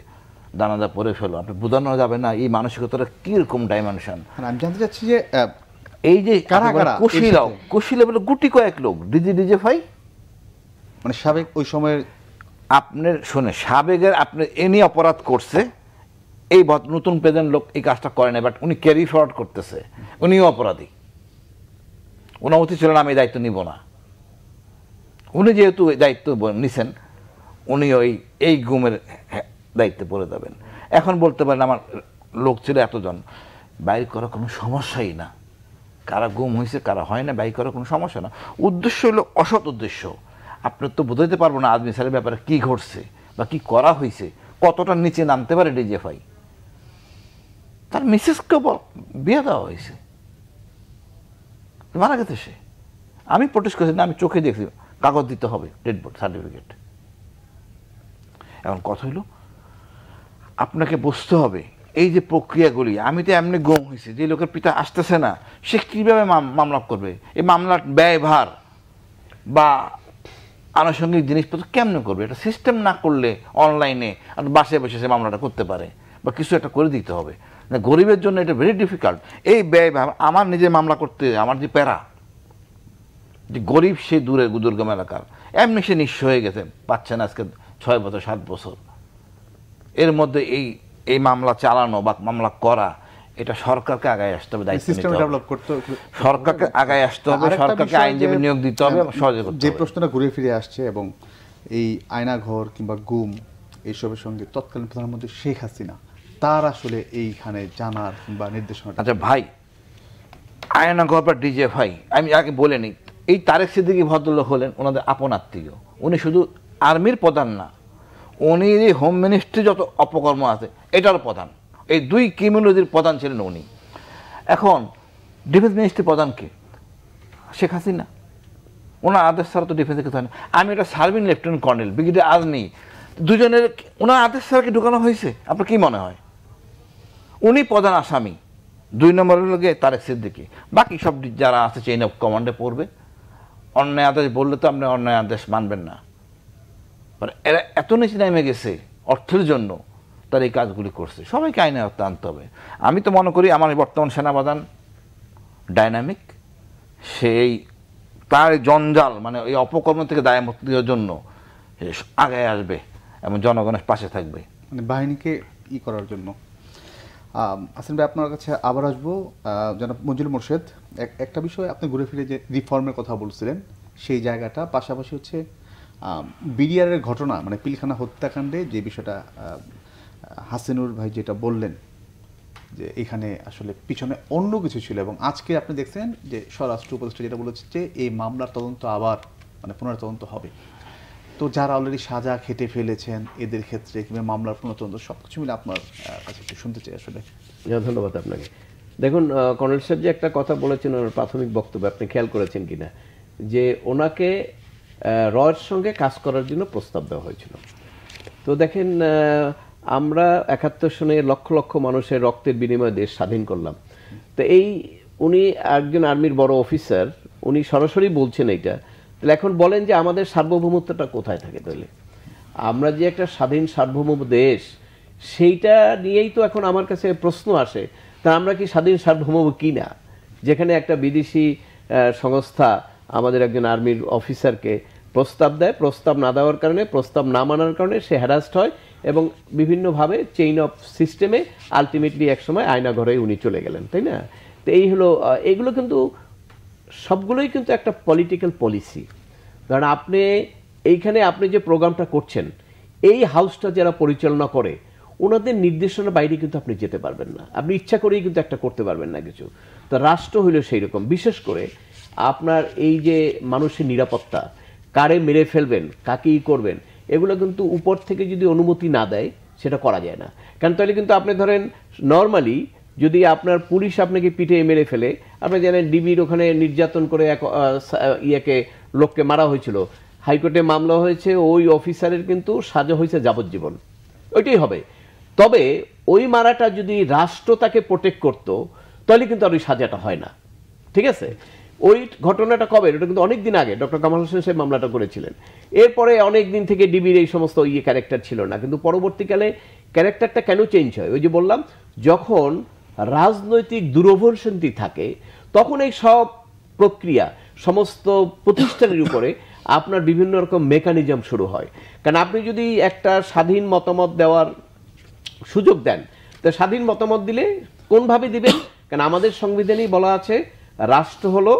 S2: দানাদা পরে ফেলো, আপনি বোঝানো যাবে না এই মানসিকতাটা কিরকম ডাইমেনশন।
S1: আমি জানতে চাচ্ছি যে
S2: এই যে কুশীলা বলে গুটি কয়েক লোক ডিজে ভাই,
S1: মানে সাবেক ওই সময়ের
S2: আপনার শুনে সাবেকের আপনি এনি অপরাধ করছে, এই নতুন প্রেজেন্ট লোক এই কাজটা করে না, বাট উনি ক্যারি ফরওয়ার্ড করতেছে, উনিও অপরাধী। ওনার উচিত ছিল না আমি দায়িত্ব নিব না। উনি যেহেতু দায়িত্ব নিছেন, উনি এই গুমের দায়িত্বে পড়ে যাবেন। এখন বলতে পারেন আমার লোক ছিল এতজন, বাইর করা কোনো সমস্যাই না, কারা গুম হয়েছে কারা হয় না বাইর করা কোনো সমস্যা না। উদ্দেশ্য হলো অসৎ উদ্দেশ্য। আপনার তো বোঝাইতে পারবো না আজমি স্যারের ব্যাপারে কি ঘটছে বা কি করা হয়েছে, কতটা নিচে নামতে পারে ডিজিএফআই। তার মিসেসকে বিয়ে দেওয়া হয়েছে, মারা গেছে সে। আমি প্রোটেস্ট করেছি না, আমি চোখে দেখছি, কাগজ দিতে হবে, ডেড বডি সার্টিফিকেট। এখন কথা হইল আপনাকে বুঝতে হবে এই যে প্রক্রিয়াগুলি, আমি তো এমনি গুম হয়েছি, যে লোকের পিতা আসতেছে না সে কীভাবে মামলা করবে, এই মামলার ব্যয়ভার বা আনুষঙ্গিক জিনিসপত্র কেমনে করবে, এটা সিস্টেম না করলে অনলাইনে আর বাসায় বসে সে মামলাটা করতে পারে বা কিছু একটা করে দিতে হবে না। গরিবের জন্য এটা ভেরি ডিফিকাল্ট। এই ব্যয়ভার আমার নিজে মামলা করতে আমার যে প্যারা, যে গরিব সে দুর্গম এলাকার, এমনি সে নিঃস্ব হয়ে গেছে, পাচ্ছে না আজকে 6 বছর 7 বছর। এর মধ্যে এই মামলা চালানো বা মামলা করা, এটা সরকারকে আগায় আসতে হবে, দায়িত্ব নিতে হবে, সরকারকে আগায় আসতে হবে, সরকারকে আইনজীবী নিয়োগ দিতে হবে, সহজে করতে হবে।
S1: যে প্রশ্নটা ঘুরে ফিরে আসছে এবং এই আয়নাঘর কিংবা গুম এইসবের সঙ্গে তৎকালীন প্রধানমন্ত্রী শেখ হাসিনা তার আসলে এইখানে জানার বা নির্দেশনা।
S2: আচ্ছা ভাই, আয়নাঘর বা ডিজিএফআই আমি আগে বলে নিই, এই তারেক সিদ্দিকী ভদ্রলোক হলেন ওনাদের আপন আত্মীয়। উনি শুধু আর্মির প্রধান না, উনি হোম মিনিস্ট্রি যত অপকর্ম আছে এটার প্রধান, এই 2 ক্রিমিনোলজির প্রধান ছিলেন উনি। এখন ডিফেন্স মিনিস্ট্রির প্রধান কে? শেখ হাসিনা। ওনার আদেশ ছাড়া তো ডিফেন্সের কিছু হয় না। আমি একটা serving lieutenant colonel brigadier army, দুজনের ওনার আদেশ ছাড়া কি ঢুকানো হয়েছে? আপনার কি মনে হয়? উনি প্রধান আসামি, 2 নম্বরের লোকে তারেক সিদ্দিকী, বাকি সব যারা আছে চেইন অফ কমান্ডে পড়বে। অন্যায় আদেশ বললে তো আপনি অন্যায় আদেশ মানবেন না। মানে এরা এত নিচে নেমে গেছে অর্থের জন্য, তার এই কাজগুলি করছে। সবাইকে আইনে আওতায় আনতে হবে। আমি তো মনে করি আমার বর্তমান সেনাপ্রধান ডাইনামিক, সেই তার জঞ্জাল মানে এই অপকর্ম থেকে দায়মুক্তির জন্য আগে আসবে এবং জনগণের পাশে থাকবে,
S1: মানে বাহিনীকে করার জন্য। আসেন ভাই, আপনার কাছে আবার আসবো। জনাব মঞ্জুর মোর্শেদ, একটা বিষয় আপনি ঘুরে ফিরে যে রিফর্মের কথা বলছিলেন, সেই জায়গাটা পাশাপাশি হচ্ছে বিডিআরের ঘটনা, মানে পিলখানা হত্যাকাণ্ডে যে বিষয়টা হাসিনুর ভাই যেটা বললেন যে এখানে আসলে পিছনে অন্য কিছু ছিল, এবং আজকে আপনি দেখছেন যে স্বরাষ্ট্র উপদেষ্টা যেটা বলেছে যে এই মামলার তদন্ত আবার মানে পুনর্তদন্ত হবে। তো যারা অলরেডি সাজা খেটে ফেলেছেন এদের ক্ষেত্রে কিংবা মামলার পুনর্তদন্ত সব কিছু মিলে আপনার কাছে একটু শুনতে চাই আসলে।
S3: ধন্যবাদ আপনাকে। দেখুন, কর্নেল সাহেব যে একটা কথা বলেছেন ওনার প্রাথমিক বক্তব্যে, আপনি খেয়াল করেছেন কিনা, যে ওনাকে রয়ের সঙ্গে কাজ করার জন্য প্রস্তাব দেওয়া হয়েছিল। তো দেখেন, আমরা 71 সনে লক্ষ লক্ষ মানুষের রক্তের বিনিময়ে দেশ স্বাধীন করলাম। তো উনি একজন আর্মির বড় অফিসার, উনি সরাসরি বলছেন এইটা। তাহলে এখন বলেন যে আমাদের সার্বভৌমত্বটা কোথায় থাকে? তাহলে আমরা যে একটা স্বাধীন সার্বভৌম দেশ, সেইটা নিয়েই তো এখন আমার কাছে প্রশ্ন আসে, তা আমরা কি স্বাধীন সার্বভৌম কি না? যেখানে একটা বিদেশি সংস্থা আমাদের একজন আর্মির অফিসারকে প্রস্তাব দেয়, প্রস্তাব না দেওয়ার কারণে, প্রস্তাব না মানার কারণে সে হ্যারাস্ট হয়, এবং বিভিন্নভাবে চেইন অফ সিস্টেমে আলটিমেটলি একসময় আয়নাঘরে উনি চলে গেলেন, তাই না? তো এই হলো, এগুলো কিন্তু সবগুলোই কিন্তু একটা পলিটিক্যাল পলিসি। কারণ আপনি এইখানে আপনি যে প্রোগ্রামটা করছেন, এই হাউসটা যারা পরিচালনা করে ওনাদের নির্দেশনার বাইরে কিন্তু আপনি যেতে পারবেন না, আপনি ইচ্ছা করেই কিন্তু একটা করতে পারবেন না কিছু। তো রাষ্ট্র হইল সেই রকম। বিশেষ করে আপনার এই যে মানুষের নিরাপত্তা, কারে মেরে ফেলবেন, কাকে করবেন, এগুলো কিন্তু উপর থেকে যদি অনুমতি না দেয় সেটা করা যায় না। কারণ তাহলে কিন্তু আপনি ধরেন নর্মালি যদি আপনার পুলিশ আপনাকে পিঠে মেরে ফেলে, আপনি জানেন ডিবির ওখানে নির্যাতন করে এক লোককে মারা হয়েছিল, হাইকোর্টে মামলা হয়েছে, ওই অফিসারের কিন্তু সাজা হয়েছে যাবজ্জীবন, ওইটাই হবে। তবে ওই মারাটা যদি রাষ্ট্র তাকে প্রোটেক্ট করতো তাহলে কিন্তু আর ওই সাজাটা হয় না, ঠিক আছে? ওই ঘটনাটা কবে? ওটা কিন্তু অনেক দিন আগে ডক্টর কামাল হোসেন সাহেব মামলাটা করেছিলেন। এরপরে অনেক দিন থেকে ডিবির এই সমস্ত ক্যারেক্টার ছিল না, কিন্তু পরবর্তীকালে ক্যারেক্টারটা কেন চেঞ্জ হয়? ওই যে বললাম, যখন রাজনৈতিক দুরভিসন্ধি থাকে তখন এই সব প্রক্রিয়া সমস্ত প্রতিষ্ঠানের উপরে আপনার বিভিন্ন রকম মেকানিজম শুরু হয়। কারণ আপনি যদি একটা স্বাধীন মতামত দেওয়ার সুযোগ দেন, তো স্বাধীন মতামত দিলে কোনভাবে দিবেন? কারণ আমাদের সংবিধানেই বলা আছে রাষ্ট্র হলো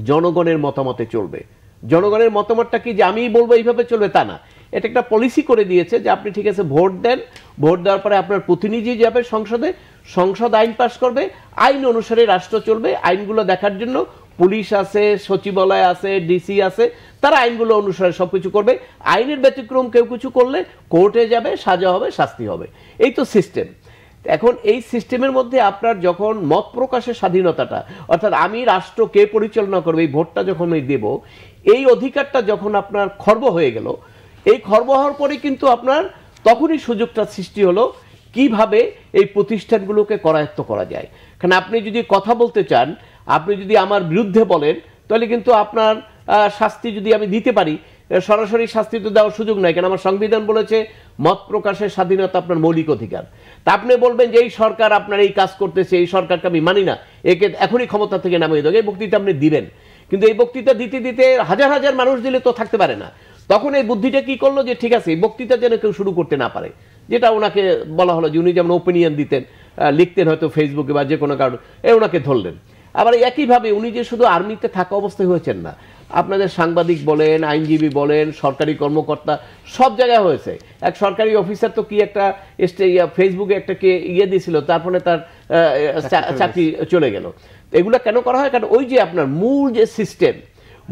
S3: জনগণের মতামতে চলবে। জনগণের মতামতটা কি যে আমি বলবো এইভাবে চলবে তা না, এটা একটা পলিসি করে দিয়েছে যে আপনি ঠিক আছে ভোট দেন, ভোট দেওয়ার পরে আপনার প্রতিনিধি যাবে সংসদে, সংসদ আইন পাস করবে, আইন অনুসারে রাষ্ট্র চলবে। আইনগুলো দেখার জন্য পুলিশ আছে, সচিবালয় আছে, ডিসি আছে, তারা আইনগুলো অনুসারে সবকিছু করবে। আইনের ব্যতিক্রম কেউ কিছু করলে কোর্টে যাবে, সাজা হবে, শাস্তি হবে, এই তো সিস্টেম। এখন এই সিস্টেমের মধ্যে আপনার যখন মত প্রকাশের স্বাধীনতাটা, অর্থাৎ আমি রাষ্ট্র কে পরিচালনা করবে এই ভোটটা যখন আমি দেব, এই অধিকারটা যখন আপনার খর্ব হয়ে গেল, এই খর্ব হওয়ার পরে কিন্তু আপনার তখনই সুযোগটা সৃষ্টি হলো কিভাবে এই প্রতিষ্ঠানগুলোকে করায়ত্ত করা যায়। কারণ আপনি যদি কথা বলতে চান, আপনি যদি আমার বিরুদ্ধে বলেন, তাহলে কিন্তু আপনার শাস্তি যদি আমি দিতে পারি, সরাসরি শাস্তি তো দেওয়ার সুযোগ নাই, কারণ আমার সংবিধান বলেছে মত প্রকাশের স্বাধীনতা আপনার মৌলিক অধিকার। তা আপনি বলবেন যে এই সরকার আপনার এই কাজ করতেছে, এই সরকারকে আমি মানি না, একে এখনই ক্ষমতা থেকে নামিয়ে দেবো, এই বক্তৃতা আপনি দিবেন। কিন্তু এই বক্তৃতা দিতে দিতে হাজার হাজার মানুষ দিলে তো থাকতে পারে না। তখন এই বুদ্ধিটা কি করলো যে ঠিক আছে এই বক্তৃতা যেন কেউ শুরু করতে না পারে, যেটা ওনাকে বলা হলো যে উনি যেমন ওপিনিয়ন দিতেন, লিখতেন হয়তো ফেসবুকে বা যে কোনো কারণে, ওনাকে ধরলেন। আবার একইভাবে উনি যে শুধু আর্মিতে থাকা অবস্থায় হয়েছেন না, আপনাদের সাংবাদিক বলেন, আইনজীবী বলেন, সরকারি কর্মকর্তা, সব জায়গায় হয়েছে। এক সরকারি অফিসার তো কি একটা ফেসবুকে একটা দিয়েছিল, তারপরে তার চাকরি চলে গেল। এগুলো কেন করা হয়? কারণ ওই যে আপনার মূল যে সিস্টেম,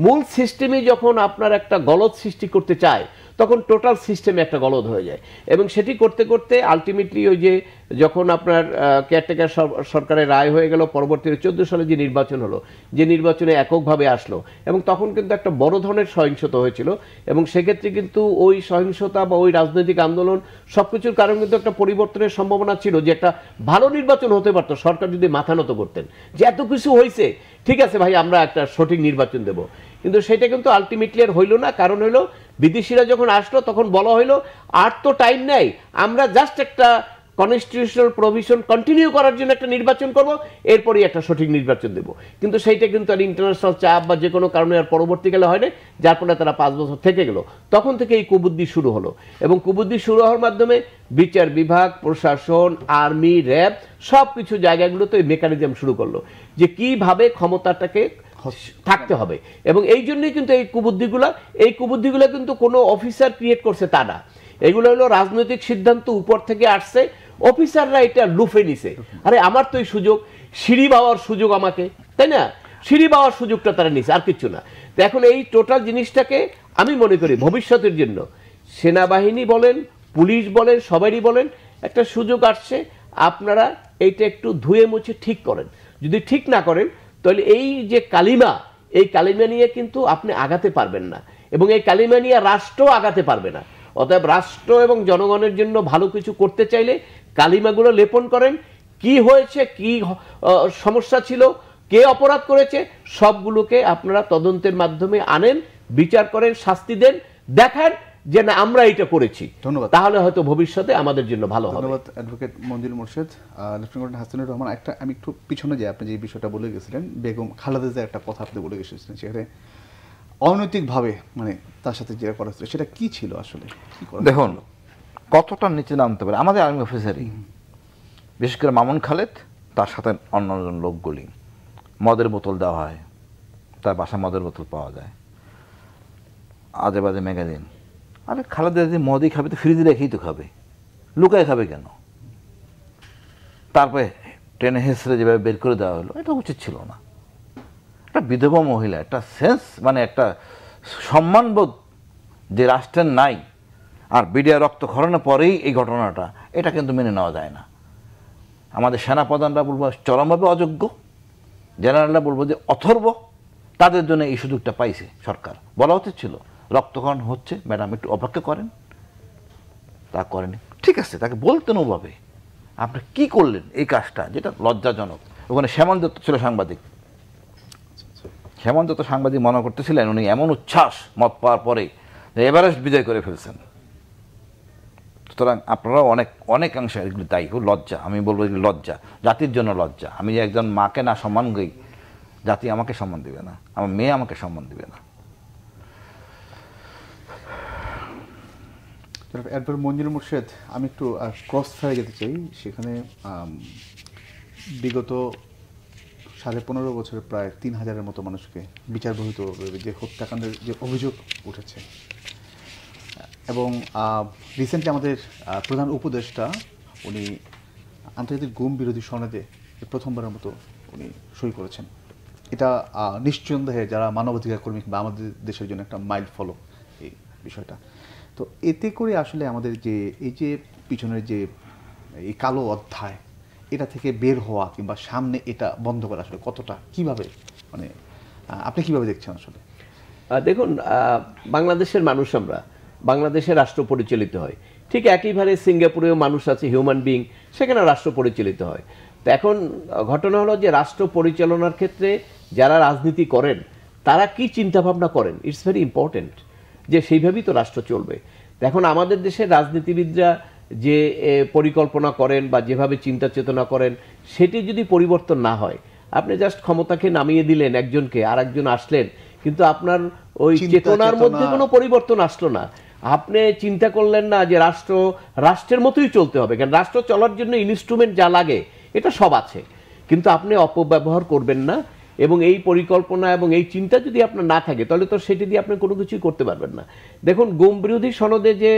S3: মূল সিস্টেমে যখন আপনার একটা গলদ সৃষ্টি করতে চায়, তখন টোটাল সিস্টেমে একটা গলদ হয়ে যায়। এবং সেটি করতে করতে আলটিমেটলি ওই যে যখন আপনার কেয়ারটেকার সরকারের রায় হয়ে গেল, পরবর্তীতে 14 সালে যে নির্বাচন হলো, যে নির্বাচনে এককভাবে আসলো, এবং তখন কিন্তু একটা বড় ধরনের সহিংসতা হয়েছিল। এবং সেক্ষেত্রে কিন্তু ওই সহিংসতা বা ওই রাজনৈতিক আন্দোলন সবকিছুর কারণ কিন্তু একটা পরিবর্তনের সম্ভাবনা ছিল, যে একটা ভালো নির্বাচন হতে পারতো সরকার যদি মাথা নত করতেন, যে এত কিছু হয়েছে, ঠিক আছে ভাই আমরা একটা সঠিক নির্বাচন দেব। কিন্তু সেটা কিন্তু আলটিমেটলি আর হইল না। কারণ হইলো বিদেশিরা যখন আসলো তখন বলা হইলো আর তো টাইম নেই, আমরা জাস্ট একটা কনস্টিটিউশনাল প্রভিশন কন্টিনিউ করার জন্য একটা নির্বাচন করব, এরপরই একটা সঠিক নির্বাচন দেব। কিন্তু সেইটা কিন্তু আর ইন্টারন্যাশনাল চাপ বা যে কোনো কারণে আর পরবর্তীকালে হয় না, যার ফলে তারা 5 বছর থেকে গেল। তখন থেকে এই কুবুদ্ধি শুরু হলো, এবং কুবুদ্ধি শুরু হওয়ার মাধ্যমে বিচার বিভাগ, প্রশাসন, আর্মি, র্যাব সব কিছু জায়গাগুলোতে এই মেকানিজম শুরু করলো যে কিভাবে ক্ষমতাটাকে থাকতে হবে। এবং এই জন্যই কিন্তু এই কুবুদ্ধিগুলো কিন্তু কোনো অফিসার ক্রিয়েট করছে তা না, এগুলো হলো রাজনৈতিক সিদ্ধান্ত উপর থেকে আসছে, অফিসাররা এটা লুফে নিছে। আরে আমার তো এই সুযোগ, সিঁড়ি বাওয়ার সুযোগ আমাকে, তাই না, সিঁড়ি বাওয়ার সুযোগটা তারা নিছে, আর কিছু না। তো এখন এই টোটাল জিনিসটাকে আমি মনে করি ভবিষ্যতের জন্য সেনাবাহিনী বলেন, পুলিশ বলেন, সবারই বলেন, একটা সুযোগ আসছে, আপনারা এইটা একটু ধুয়ে মুছে ঠিক করেন। যদি ঠিক না করেন তাহলে এই যে কালিমা, এই কালিমা নিয়ে কিন্তু আপনি আগাতে পারবেন না, এবং এই কালিমা নিয়ে রাষ্ট্র আগাতে পারবে না। অতএব রাষ্ট্র এবং জনগণের জন্য ভালো কিছু করতে চাইলে কালিমাগুলো লেপন করেন, কি হয়েছে, কি সমস্যা ছিল, কে অপরাধ করেছে, সবগুলোকে আপনারা তদন্তের মাধ্যমে আনেন, বিচার করেন, শাস্তি দেন, দেখান যে না আমরা এটা করেছি।
S1: ধন্যবাদ।
S3: তাহলে হয়তো ভবিষ্যতে আমাদের জন্য ভালো হবে।
S1: ধন্যবাদ অ্যাডভোকেট মঞ্জুর মোর্শেদ। লেফটেন্যান্ট হাসানুর রহমান, আমি একটু পিছনে যাই, আপনি যে বিষয়টা বলে গেছিলেন বেগম খালেদা জিয়ার একটা কথা আপনি বলে গেছিলেন, সেখানে অনৈতিকভাবে মানে তার সাথে যেটা করা হয়েছিল সেটা কি ছিল আসলে?
S2: দেখুন কতটা নিচে নামতে পারে আমাদের আর্মি অফিসারই, বিশেষ করে মামুন খালেদ, তার সাথে অন্যান্য লোকগুলি, মদের বোতল দেওয়া হয়, তার বাসায় মদের বোতল পাওয়া যায়, আজে বাজে ম্যাগাজিন। আরে খালেদা যদি মদই খাবে তো ফ্রিজে রেখেই তো খাবে, লুকায় খাবে কেন? তারপরে ট্রেনে হেসড়ে যেভাবে বের করে দেওয়া হলো, এটা উচিত ছিল না। একটা বিধবা মহিলা, একটা সেন্স, মানে একটা সম্মানবোধ যে রাষ্ট্রের নাই, আর বিডিআর রক্তক্ষরণের পরেই এই ঘটনাটা, এটা কিন্তু মেনে নেওয়া যায় না। আমাদের সেনাপ্রধানরা বলবো চরমভাবে অযোগ্য, জেনারেলরা বলবো যে অথর্ব, তাদের জন্য এই সুযোগটা পাইছে সরকার। বলা উচিত ছিল রক্তক্ষরণ হচ্ছে, ম্যাডাম একটু অপেক্ষা করেন, তা করেনি। ঠিক আছে, তাকে বলতেন ওভাবে, আপনি কি করলেন এই কাজটা, যেটা লজ্জাজনক। ওখানে শ্যামল দত্ত ছিল সাংবাদিক, শ্যামল দত্ত সাংবাদিক মনে করতেছিলেন উনি এমন উচ্ছ্বাস মত পাওয়ার পরে এভারেস্ট বিজয় করে ফেলছেন। সুতরাং আপনারাও অনেকাংশে এগুলি দায়ী। লজ্জা, আমি বলবো এগুলি লজ্জা, জাতির জন্য লজ্জা। আমি যে একজন মাকে না সম্মান করি, জাতি আমাকে সম্মান দিবে না, আমার মেয়ে আমাকে সম্মান দিবে না।
S1: এরপর মঞ্জুর মোর্শেদ, আমি একটু ক্রস ফায়ারে যেতে চাই। সেখানে বিগত 15.5 বছরে প্রায় 3000-এর মতো মানুষকে বিচার বহিত যে হত্যাকাণ্ডের যে অভিযোগ উঠেছে, এবং রিসেন্টলি আমাদের প্রধান উপদেষ্টা উনি আন্তর্জাতিক গুম বিরোধী সনদে প্রথমবারের মতো উনি সই করেছেন। এটা নিঃসন্দেহে যারা মানবাধিকার কর্মী বা আমাদের দেশের জন্য একটা মাইল ফলো এই বিষয়টা। তো এতে করে আসলে আমাদের যে এই যে পিছনের যে এই কালো অধ্যায়, এটা থেকে বের হওয়া কিংবা সামনে এটা বন্ধ করা আসলে কতটা, কিভাবে, মানে আপনি কিভাবে দেখছেন আসলে?
S3: দেখুন, বাংলাদেশের মানুষ, আমরা বাংলাদেশে রাষ্ট্র পরিচালিত হয়, ঠিক একইভাবে সিঙ্গাপুরেও মানুষ আছে, হিউম্যান বিং, সেখানে রাষ্ট্র পরিচালিত হয়। তো এখন ঘটনা হলো যে রাষ্ট্র পরিচালনার ক্ষেত্রে যারা রাজনীতি করেন তারা কি চিন্তা ভাবনা করেন, ইটস ভেরি ইম্পর্টেন্ট, যে সেইভাবেই তো রাষ্ট্র চলবে। এখন আমাদের দেশের রাজনীতিবিদরা যে পরিকল্পনা করেন বা যেভাবে চিন্তা চেতনা করেন, সেটি যদি পরিবর্তন না হয়, আপনি জাস্ট ক্ষমতাকে নামিয়ে দিলেন একজনকে, আর একজন আসলেন, কিন্তু আপনার ওই চেতনার মধ্যে কোনো পরিবর্তন আসলো না। আপনি চিন্তা করলেন না যে রাষ্ট্রের মতোই চলতে হবে, কারণ রাষ্ট্র চলার জন্য ইনস্ট্রুমেন্ট যা লাগে এটা সব আছে, কিন্তু আপনি অপব্যবহার করবেন না। এবং এই পরিকল্পনা এবং এই চিন্তা যদি আপনার না থাকে, তাহলে তো সেটি দিয়ে আপনি কোনো কিছুই করতে পারবেন না। দেখুন, গুম বিরোধী সনদে যে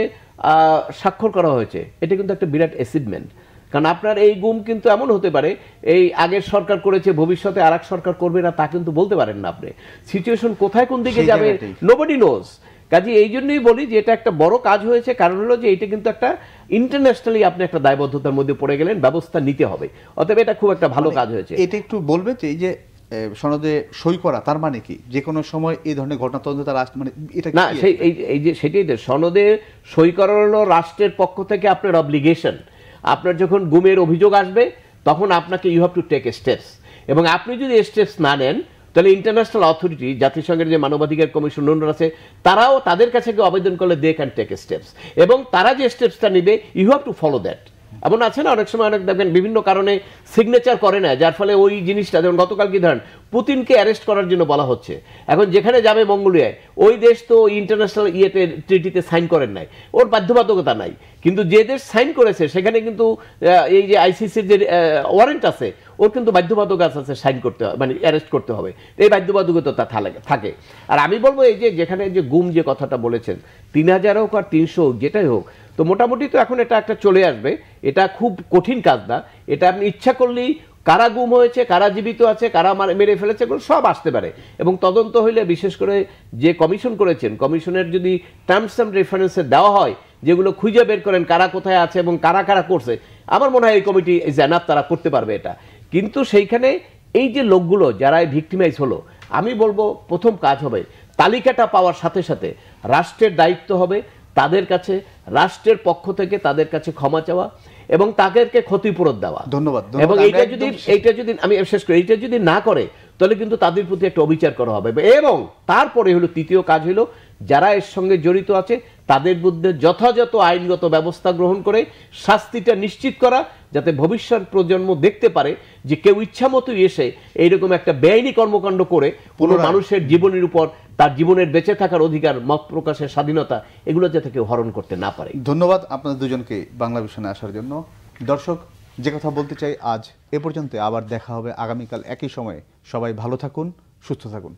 S3: স্বাক্ষর করা হয়েছে, এটা কিন্তু একটা বিরাট অ্যাচিভমেন্ট। কারণ আপনার এই গুম কিন্তু এমন হতে পারে, এই আগের সরকার করেছে, ভবিষ্যতে আর এক সরকার করবে না, তা কিন্তু বলতে পারেন না আপনি। সিচুয়েশন কোথায় কোন দিকে যাবে নোবডি নোজ। কাজে এই জন্যই বলি যে এটা একটা বড় কাজ হয়েছে, কারণ হলো যে এটা কিন্তু একটা ইন্টারন্যাশনালি আপনি একটা দায়বদ্ধতার মধ্যে পড়ে গেলেন, ব্যবস্থা নিতে হবে। অতএব এটা খুব একটা ভালো কাজ হয়েছে।
S1: এটা একটু বলবে যে এই যে সনদে সই করা, তার মানে কি যে কোনো সময় এই ধরনের ঘটনা তদন্ত তার মানে এটা
S3: না, এই যে সেটাই সনদে সই করার হলো রাষ্ট্রের পক্ষ থেকে আপনার অব্লিগেশন। আপনার যখন গুমের অভিযোগ আসবে তখন আপনাকে you have to take steps, এবং আপনি যদি স্টেপস না নেন তাহলে ইন্টারন্যাশনাল অথরিটি, জাতিসংঘের যে মানবাধিকার কমিশন আছে, তারাও তাদের কাছে গিয়ে আবেদন করলে দে ক্যান টেক স্টেপস, এবং তারা যে স্টেপসটা নিবে you have to follow that. এমন আছে না অনেক সময় অনেক দেখবেন বিভিন্ন কারণে সিগনেচার করে না, যার ফলে ওই জিনিসটা, যেমন গতকাল কি ধরেন পুতিনকে অ্যারেস্ট করার জন্য বলা হচ্ছে, এখন যেখানে যাবে মঙ্গোলিয়ায়, ওই দেশ তো ইন্টারন্যাশনাল ট্রিটিতে সাইন করেন নাই, ওর বাধ্যবাধকতা নাই, কিন্তু যে দেশ সাইন করেছে সেখানে কিন্তু এই যে আইসিসির যে ওয়ারেন্ট আছে, ওর কিন্তু বাধ্যবাধকতা আছে সাইন করতে হবে, মানে অ্যারেস্ট করতে হবে, এই বাধ্যবাধকতা থাকে। আর আমি বলবো এই যে যেখানে যে গুম যে কথাটা বলেছেন, 3000 হোক আর 300 হোক, যেটাই হোক, তো মোটামুটি তো এখন এটা একটা চলে আসবে, এটা খুব কঠিন কাজ না, এটা আপনি ইচ্ছা করলেই কারা গুম হয়েছে, কারা জীবিত আছে, কারা মেরে ফেলেছে, এগুলো সব আসতে পারে। এবং তদন্ত হইলে বিশেষ করে যে কমিশন করেছেন, কমিশনের যদি টার্মস অ্যান্ড রেফারেন্সে দেওয়া হয়, যেগুলো খুঁজে বের করেন কারা কোথায় আছে এবং কারা কারা করছে, আমার মনে হয় এই কমিটি জানাব তারা করতে পারবে এটা। কিন্তু সেইখানে এই যে লোকগুলো যারা ভিক্টিমাইজ হলো, আমি বলবো প্রথম কাজ হবে তালিকাটা পাওয়ার সাথে সাথে রাষ্ট্রের দায়িত্ব হবে তাদের কাছে, রাষ্ট্রের পক্ষ থেকে তাদের কাছে ক্ষমা চাওয়া এবং তাদেরকে ক্ষতিপূরণ দেওয়া।
S1: ধন্যবাদ।
S3: এবং এইটা যদি আমি শেষ করি, এইটা যদি না করে তাহলে কিন্তু তাদের প্রতি একটা অবিচার করা হবে। এবং তারপরে হলো তৃতীয় কাজ হলো যারা এর সঙ্গে জড়িত আছে তাদের বিরুদ্ধে যথাযথ আইনগত ব্যবস্থা গ্রহণ করে শাস্তিটা নিশ্চিত করা, যাতে ভবিষ্যৎ প্রজন্ম দেখতে পারে যে কেউ ইচ্ছামতো এসে এইরকম একটা বেআইনি কর্মকাণ্ড করে কোনো মানুষের জীবনের উপর, তার জীবনের বেঁচে থাকার অধিকার, মত প্রকাশের স্বাধীনতা, এগুলো যাতে কেউ হরণ করতে না পারে।
S1: ধন্যবাদ আপনাদের দুজনকে বাংলা ভিশনে আসার জন্য। দর্শক, যে কথা বলতে চাই আজ এ পর্যন্ত, আবার দেখা হবে আগামীকাল একই সময়ে। সবাই ভালো থাকুন, সুস্থ থাকুন।